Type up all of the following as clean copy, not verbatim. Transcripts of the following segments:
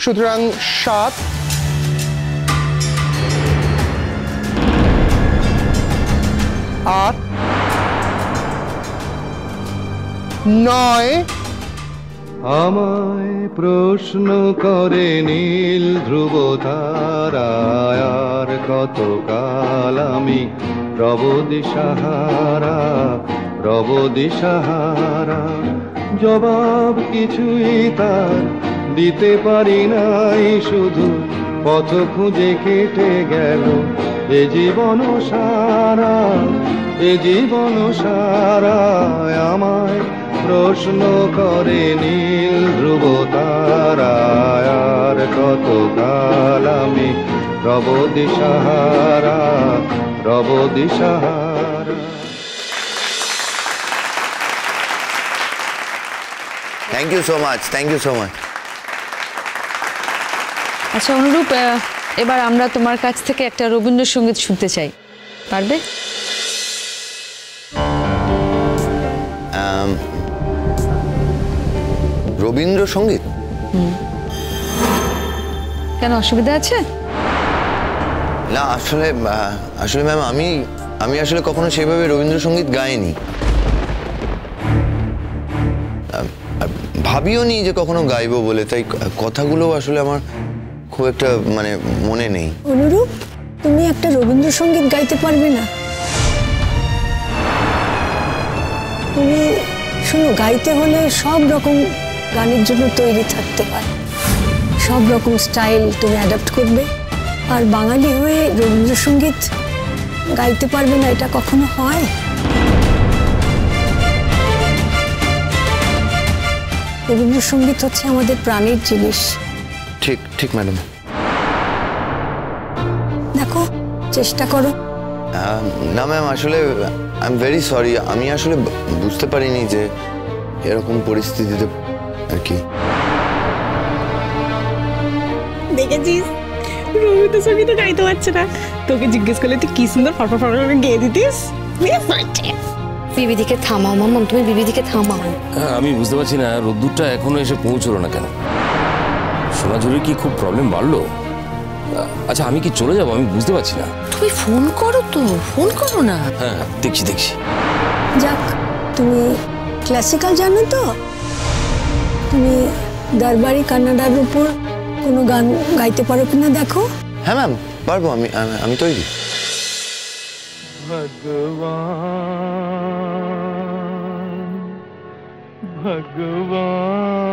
সুতরাং 7, 8, 9। আমায় প্রশ্ন করে নীল ধ্রুব তারায়, আর কতকাল আমি রব দিশাহারা, রব দিশাহারা। জবাব কিছুই তার দিতে পারি নাই, শুধু পথ খুঁজে কেটে গেল এ জীবন সারা, এ জীবন সারা। আমায় প্রশ্ন করে নীল ধ্রুব তারায়, আর কতকাল আমি রব দিশাহারা, রব দিশাহারা। Thank you so much, thank you so much. আচ্ছা অনুরূপ, এবার আমরা তোমার কাছ থেকে একটা রবীন্দ্রসঙ্গীত শুনতে চাই, পারবে? রবীন্দ্রসঙ্গীত? কেন, অসুবিধা আছে? না, আসলে আসলে ম্যাম আমি আসলে কখনো সেভাবে রবীন্দ্রসঙ্গীত গাইনি, ভাবিও নি যে কখনো গাইবো বলে, তাই কথাগুলো আসলে আমার খুব একটা মানে মনে নেই। অনুরূপ, তুমি একটা রবীন্দ্রসঙ্গীত গাইতে পারবে না? তুমি শোনো, গাইতে হলে সব রকম গানের জন্য তৈরি থাকতে হয়, সব রকম স্টাইল তুমি অ্যাডাপ্ট করবে। আর বাঙালি হয়ে রবীন্দ্রসঙ্গীত গাইতে পারবে না, এটা কখনো হয়? রবীন্দ্রসঙ্গীত হচ্ছে আমাদের প্রাণের জিনিস। ঠিক ঠিক ম্যাডাম। দেখো, চেষ্টা করো। না ম্যাম, আসলে আই এম ভেরি সরি, আমি আসলে বুঝতে পারিনি যে এরকম পরিস্থিতিতে আর কি। দেখেছিস, রবীন্দ্রসঙ্গীত গাইতে পারছে না, তোকে জিজ্ঞেস করলে তুই কি সুন্দর ফটফট করে গেয়ে দিতিস। বিবিদিকে থামাও মাম্মা, তুমি বিবিদিকে থামাও। আমি বুঝতে পারছি না রোদ্দুরটা এখনো এসে পৌঁছলো না কেন। সোনাঝুরির কি খুব প্রবলেম বাড়লো? আচ্ছা আমি কি চলে যাবো? আমি বুঝতে পারছি না। তুমি ফোন করো তো, ফোন করো না। হ্যাঁ দেখছি দেখছি। যাক, তুমি ক্লাসিক্যাল জানো তো? তুমি দরবারি কান্নাডার উপর কোনো গান গাইতে পারো কিনা দেখো। হ্যাঁ ম্যাম, পারবো, আমি তৈরি। ভগবান ভগবান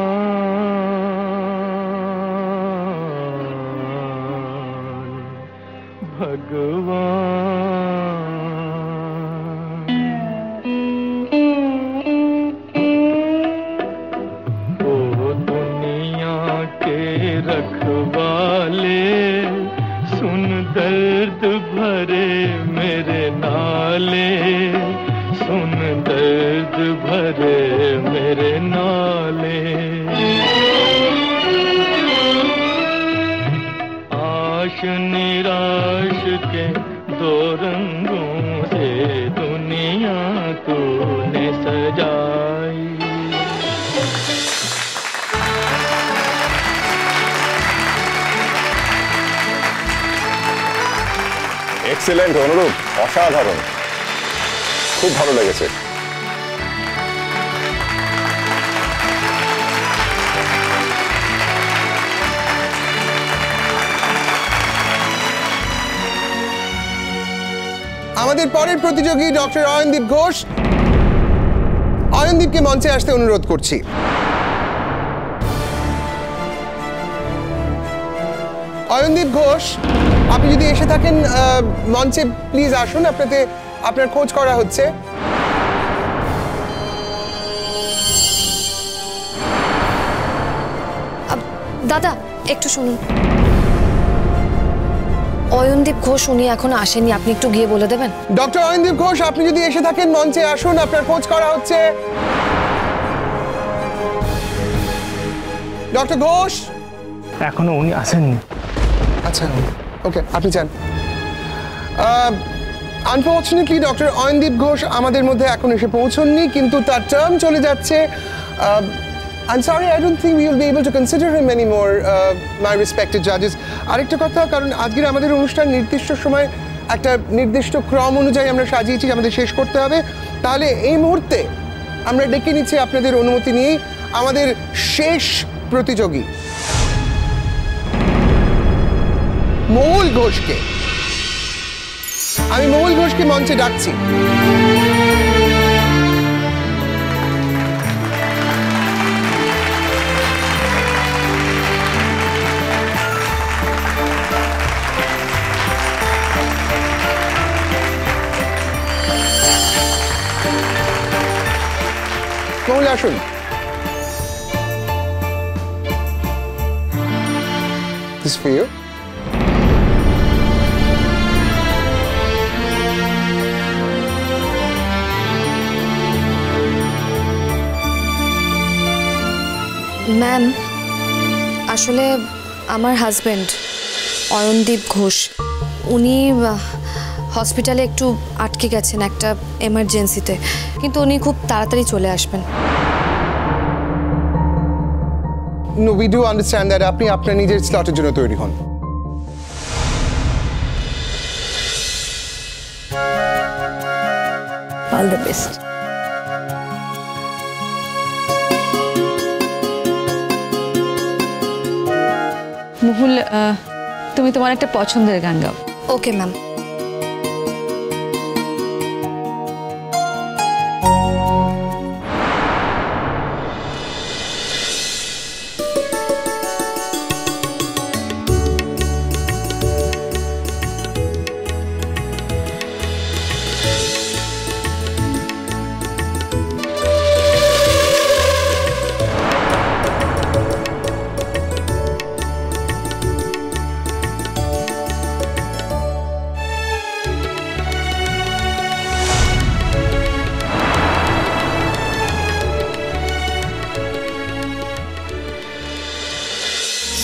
ভগবান, ओ दुनिया के रखवाले, सुन दर्द भरे मेरे नाले, सुन दर्द भरे मेरे नाले। आश निराश के दो रंगों से दुनिया तूने सजाई। এক্সিলেন্ট অনুরূপ, অসাধারণ, খুব ভালো লেগেছে। আমাদের পরের প্রতিযোগী ডক্টর অয়নদীপ ঘোষ। অয়নদীপকে মঞ্চে আসতে অনুরোধ করছি। অয়নদীপ ঘোষ, আপনি যদি এসে থাকেন মঞ্চে প্লিজ আসুন, আপনার খোঁজ করা হচ্ছে। দাদা একটু শুনুন, অয়নদীপ ঘোষ উনি এখন আসেনি, আপনি একটু গিয়ে বলে দেবেন। ডক্টর অয়নদীপ ঘোষ, আপনি যদি এসে থাকেন মঞ্চে আসুন, আপনার খোঁজ করা হচ্ছে। ডক্টর ঘোষ, এখনো উনি আসেননি। আচ্ছা ওকে, আপনি যান। আনফর্চুনেটলি ডক্টর অয়নদীপ ঘোষ আমাদের মধ্যে এখন এসে পৌঁছননি, কিন্তু তার টার্ম চলে যাচ্ছে I'm sorry, I don't think we will be able to consider him anymore, my respected judges. আরেকটা কথা, কারণ আজকের আমাদের অনুষ্ঠান নির্দিষ্ট সময় একটা নির্দিষ্ট ক্রম অনুযায়ী আমরা সাজিয়েছি, আমাদের শেষ করতে হবে। তাহলে এই মুহূর্তে আমরা ডেকে নিচ্ছি আপনাদের অনুমতি নিয়েই আমাদের শেষ প্রতিযোগী মহুল ঘোষকে। আমি মহুল ঘোষকে মঞ্চে ডাকছি। মহুল আসুন। This for you. ম্যাম, আসলে আমার হাজব্যান্ড অয়নদীপ ঘোষ, উনি হসপিটালে একটু আটকে গেছেন একটা এমার্জেন্সিতে, কিন্তু উনি খুব তাড়াতাড়ি চলে আসবেন। No, we do understand that. আপনি আপনার নিজের স্লটের জন্য তৈরি হন। All the best. মহুল, তুমি তোমার একটা পছন্দের গান গাও। Okay ma'am.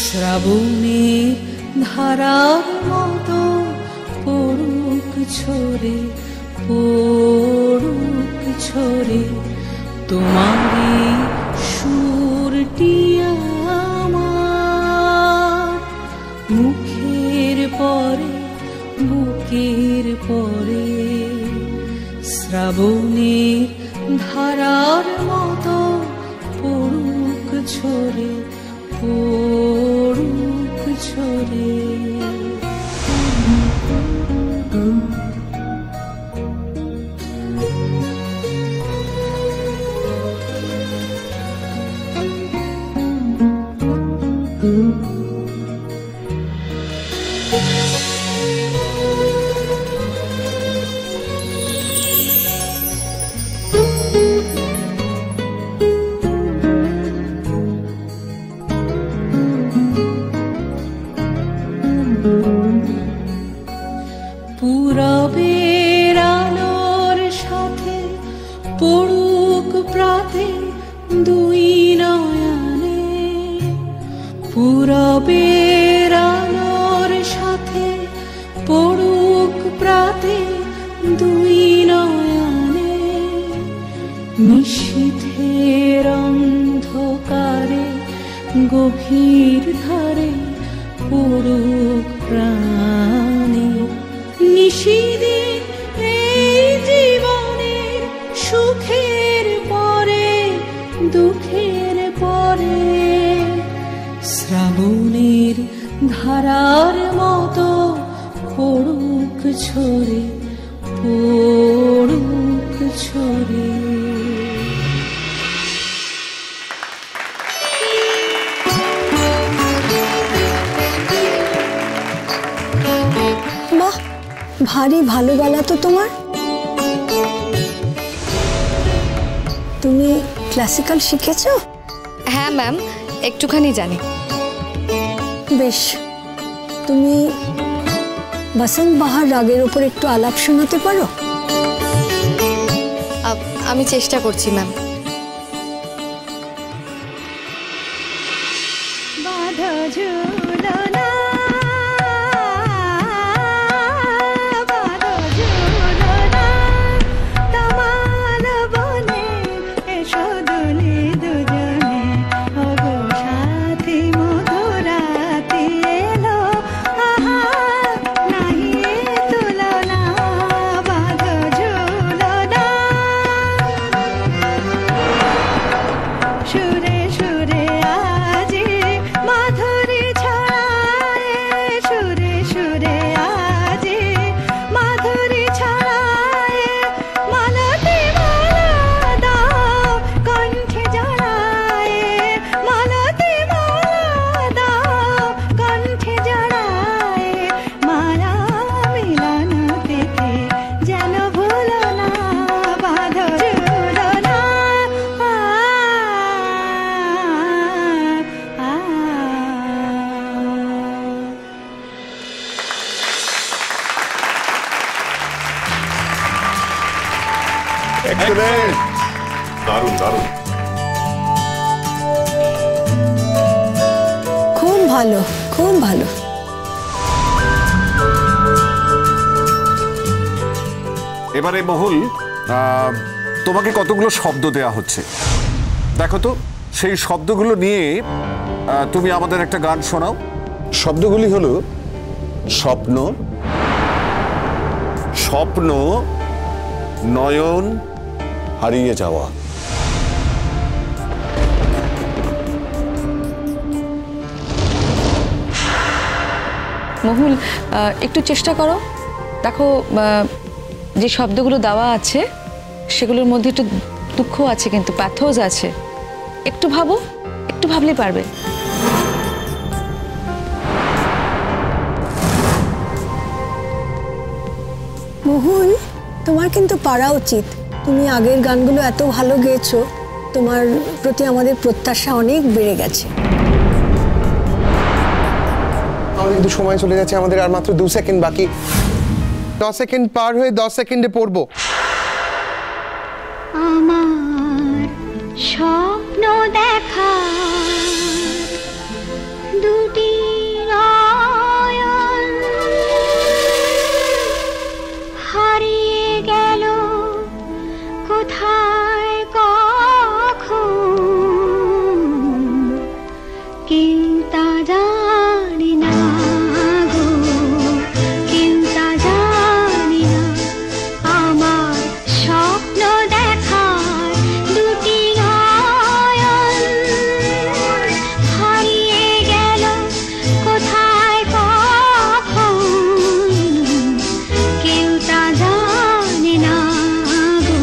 শ্রাবণের ধারার মতো পড়ুক ঝরে, পড়ুক ঝরে তোমারই সুরটি আমার, মুখের পরে বুকের পরে। শ্রাবণের ধারার মতো পড়ুক ঝরে, পড়ুক ঝরে। পূরবের আলোর সাথে পড়ুক প্রাতে দুই নয়নে, পূরবের আলোর সাথে পড়ুক প্রাতে দুই নয়নে। নিশীথের অন্ধকারে গভীর ধারে পড়ুক প্রাণে। নিশিদিন এই জীবনের সুখের পরে দুঃখের পরে, শ্রাবণের ধারার মতো পড়ুক ঝরে, পড়ুক ঝরে। বাহ, ভারী ভালো গলা তো তোমার। তুমি ক্লাসিক্যাল শিখেছো? হ্যাঁ ম্যাম, একটুখানি জানি। বেশ, তুমি বসন্ত বাহার রাগের উপর একটু আলাপ শোনাতে পারো? আমি চেষ্টা করছি ম্যাম। বাধা ঝুলনা, বাধা ঝুলনা, তামাল বনে এসো দুলে দুজনে এক্সেলেন্ট, দারুণ দারুণ। খুব ভালো, খুব ভালো। এবারে মহুল, তোমাকে কতগুলো শব্দ দেয়া হচ্ছে, দেখো তো সেই শব্দগুলো নিয়ে তুমি আমাদের একটা গান শোনাও। শব্দগুলি হলো স্বপ্ন, স্বপ্ন, নয়ন, হারিয়ে যাওয়া। মহুল, একটু চেষ্টা করো, দেখো যে শব্দগুলো দেওয়া আছে সেগুলোর মধ্যে একটু দুঃখ আছে, কিন্তু প্যাথোজ আছে। একটু ভাবো, একটু ভাবলেই পারবে। মহুল, তোমার কিন্তু পারা উচিত। তুমি আগের গানগুলো এত ভালো গেয়েছো, তোমার প্রতি আমাদের প্রত্যাশা অনেক বেড়ে গেছে। আমাদের কিন্তু সময় চলে যাচ্ছে, আমাদের আর মাত্র 2 সেকেন্ড বাকি। 10 সেকেন্ড পার হয়ে 10 সেকেন্ডে পড়বো। আমার স্বপ্ন দেখা দুটি নয়ন হারিয়ে গেল কোথায় কখন, কেউ তা জানি না গো, কেউ তা জানি না। আমার স্বপ্ন দেখার দুটি নয়ন হারিয়ে গেল কোথায় কখন, কেউ তা জানে না গো,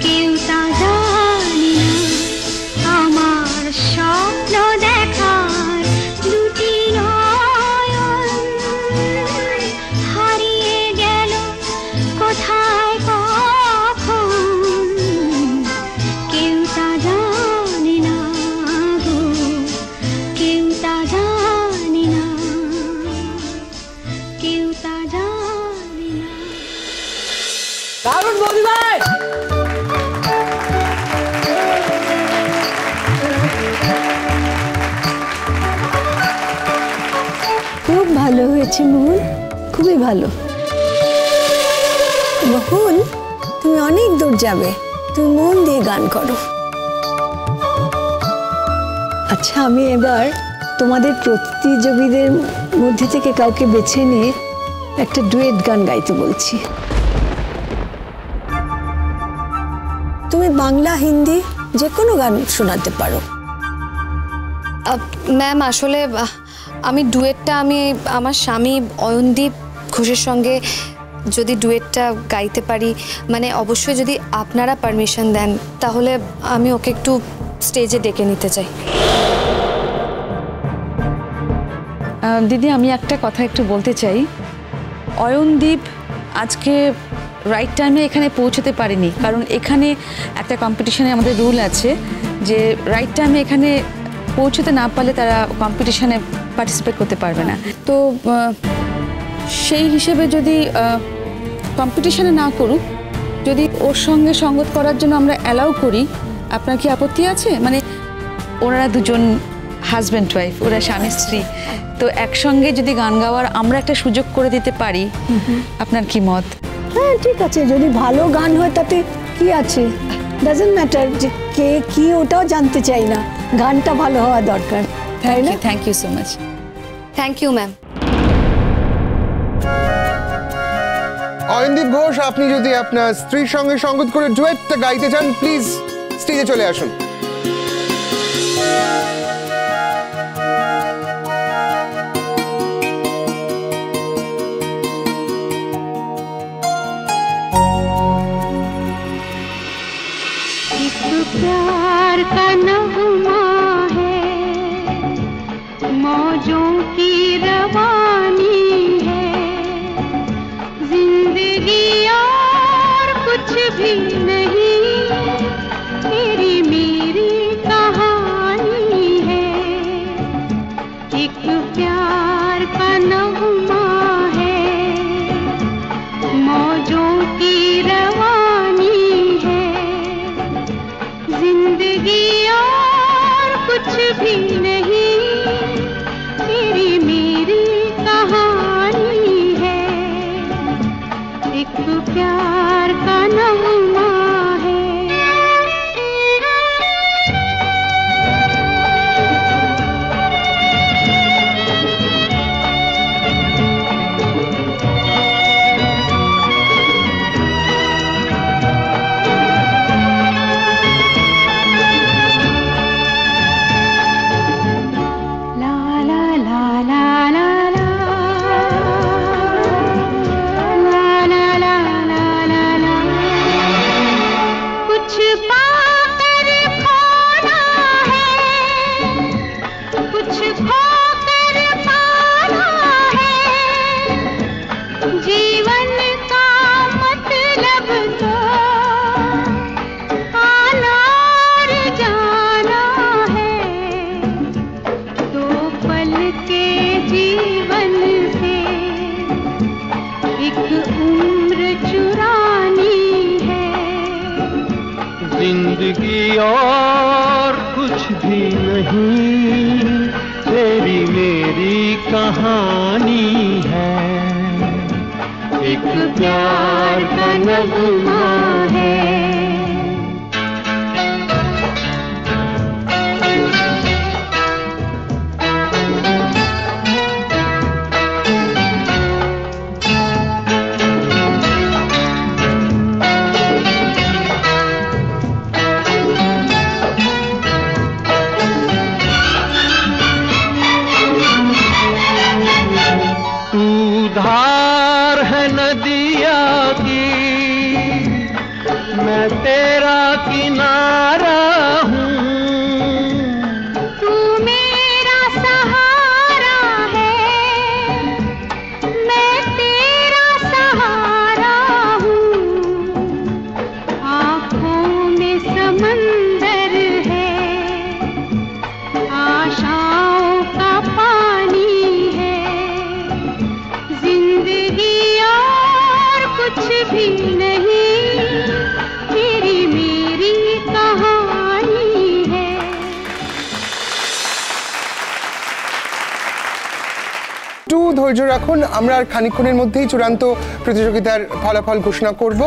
কেউ তা জানে না। আমার স্বপ্ন দেখার দুটি নয়ন হারিয়ে গেল কোথায় কখন, কেউ তা জানে না গো, কেউ তা জানে না, কেউ তা জানে না। দারুণ বৌদি ভাই। খুব ভালো হয়েছে মহুল, খুবই ভালো। মহুল, তুমি অনেক দূর যাবে, তুমি মন দিয়ে গান করো। আচ্ছা, আমি এবার তোমাদের প্রতিযোগীদের মধ্যে থেকে কাউকে বেছে নিয়ে একটা ডুয়েট গান গাইতে বলছি। তুমি বাংলা, হিন্দি যে কোনো গান শোনাতে পারো। ম্যাম, আসলে আমি ডুয়েটটা আমি আমার স্বামী অয়নদীপ ঘোষের সঙ্গে যদি ডুয়েটটা গাইতে পারি, মানে অবশ্যই যদি আপনারা পারমিশন দেন, তাহলে আমি ওকে একটু স্টেজে ডেকে নিতে চাই। দিদি, আমি একটা কথা একটু বলতে চাই। অয়নদীপ আজকে রাইট টাইমে এখানে পৌঁছতে পারেনি, কারণ এখানে একটা কম্পিটিশনে আমাদের রুল আছে যে রাইট টাইমে এখানে পৌঁছতে না পারলে তারা কম্পিটিশনে পার্টিসিপেট করতে পারবে না। তো সেই হিসেবে যদি কম্পিটিশনে না করুক, যদি ওর সঙ্গে সঙ্গত করার জন্য আমরা অ্যালাউ করি, আপনার কি আপত্তি আছে? মানে ওনারা দুজন হাজব্যান্ড ওয়াইফ, ওরা স্বামী স্ত্রী, তো একসঙ্গে যদি গান গাওয়ার আমরা একটা সুযোগ করে দিতে পারি, আপনার কি মত? হ্যাঁ, ঠিক আছে, যদি ভালো গান হয় তাতে কি আছে, ডাজন্ট ম্যাটার যে কে কি, ওটাও জানতে চাই না, গানটা ভালো হওয়া দরকার, তাই না? Thank you so much. Thank you ma'am. Ayandeep Ghosh, আপনি যদি আপনার স্ত্রীর সঙ্গে সঙ্গত করে ডুয়েটটা গাইতে চান, প্লিজ স্টেজে চলে আসুন। प्यार का नगमा है, मौजों की रवानी है, जिंदगी और कुछ भी नहीं, तेरी मेरी कहानी है। एक प्यार का नगमा है, मौजों की रवानी भी नहीं, तेरी मेरी कहानी है, एक प्यार का नगमा है। जिंदगी और कुछ भी नहीं, तेरी मेरी कहानी है, एक प्यार का नगमा है। धार है नदिया की, मैं तेरा किनारा हूँ, तू मेरा सहारा है, मैं तेरा सहारा हूँ, आँखों में समंदर है, आशाओं का पानी है, जिंदगी और कुछ भी नहीं, तेरी मेरी कहानी है। একটু ধৈর্য রাখুন, আমরা আর খানিকক্ষণের মধ্যেই চূড়ান্ত প্রতিযোগিতার ফলাফল ঘোষণা করব,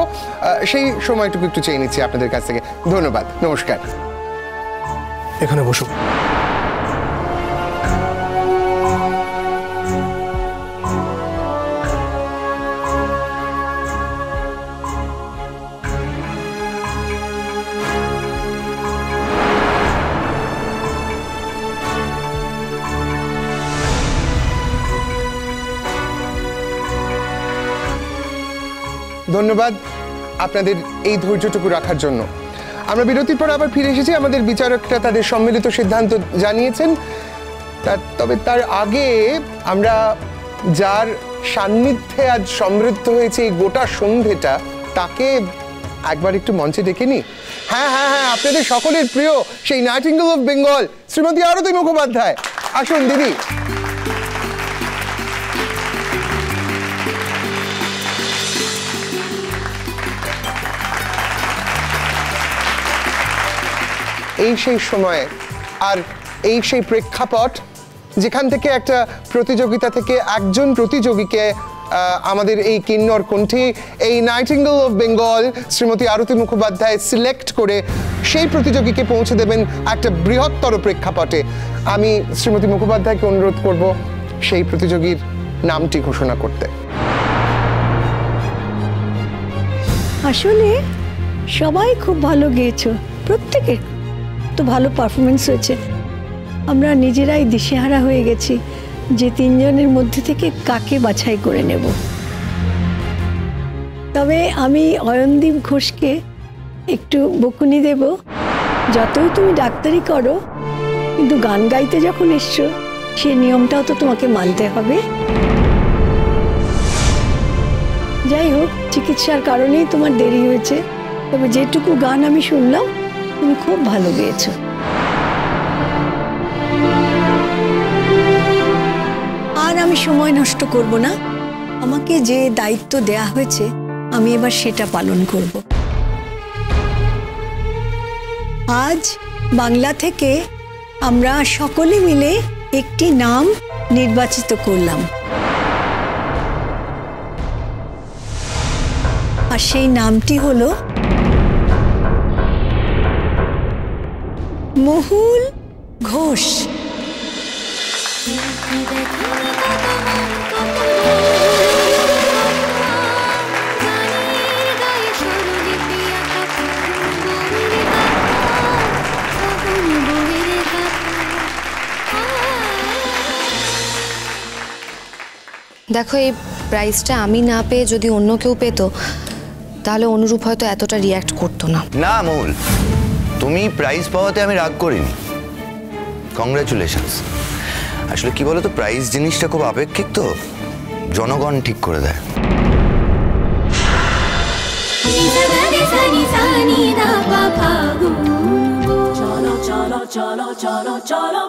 সেই সময়টুকু একটু চেয়ে নিচ্ছি আপনাদের কাছ থেকে। ধন্যবাদ, নমস্কার। এখানে বসো। ধন্যবাদ আপনাদের এই ধৈর্যটুকু রাখার জন্য। আমরা বিরতির পর আবার ফিরে এসেছি। আমাদের বিচারকরা তাদের সম্মিলিত সিদ্ধান্ত জানিয়েছেন, তবে তার আগে আমরা যার সান্নিধ্যে আজ সমৃদ্ধ হয়েছে এই গোটা সন্ধ্যেটা, তাকে একবার একটু মঞ্চে ডেকে নি। হ্যাঁ হ্যাঁ হ্যাঁ, আপনাদের সকলের প্রিয় সেই nightingale of Bengal Shrimati Arati Mukhopadhyay. আসুন দিদি। এই সেই সময় আর এই সেই প্রেক্ষাপট যেখান থেকে একটা প্রতিযোগিতা থেকে একজন প্রতিযোগীকে আমাদের এই কিন্নর কণ্ঠী এই nightingale of Bengal Shrimati Arati Mukhopadhyay select করে সেই প্রতিযোগীকে পৌঁছে দেবেন একটা বৃহত্তর প্রেক্ষাপটে। আমি শ্রীমতী মুখোপাধ্যায়কে অনুরোধ করব সেই প্রতিযোগীর নামটি ঘোষণা করতে। আসলে সবাই খুব ভালো গেয়েছো, প্রত্যেকের তো ভালো পারফরমেন্স হয়েছে। আমরা নিজেরাই দিশেহারা হয়ে গেছি যে তিনজনের মধ্যে থেকে কাকে বাছাই করে নেব। তবে আমি অয়নদীপ ঘোষকে একটু বকুনি দেব, যতই তুমি ডাক্তারি করো কিন্তু গান গাইতে যখন এসছো সেই নিয়মটাও তো তোমাকে মানতে হবে। যাই হোক, চিকিৎসার কারণেই তোমার দেরি হয়েছে, তবে যেটুকু গান আমি শুনলাম তুমি খুব ভালো গেয়েছো। আর আমি সময় নষ্ট করব না, আমাকে যে দায়িত্ব দেয়া হয়েছে আমি এবার সেটা পালন করব। আজ বাংলা থেকে আমরা সকলে মিলে একটি নাম নির্বাচিত করলাম, আর সেই নামটি হলো মহুল ঘোষ। দেখো, এই প্রাইজটা আমি না পেয়ে যদি অন্য কেউ পেতো তাহলে অনুরূপ হয়তো এতটা রিয়্যাক্ট করতো না। না মহুল, তুমি প্রাইজ পাওয়াতে আমি রাগ করিনি। কংগ্রাচুলেশনস। আসলে কি বলো তো, প্রাইজ জিনিসটা খুব আপেক্ষিক, তো জনগণ ঠিক করে দেয়। চলো চলো চলো চলো চলো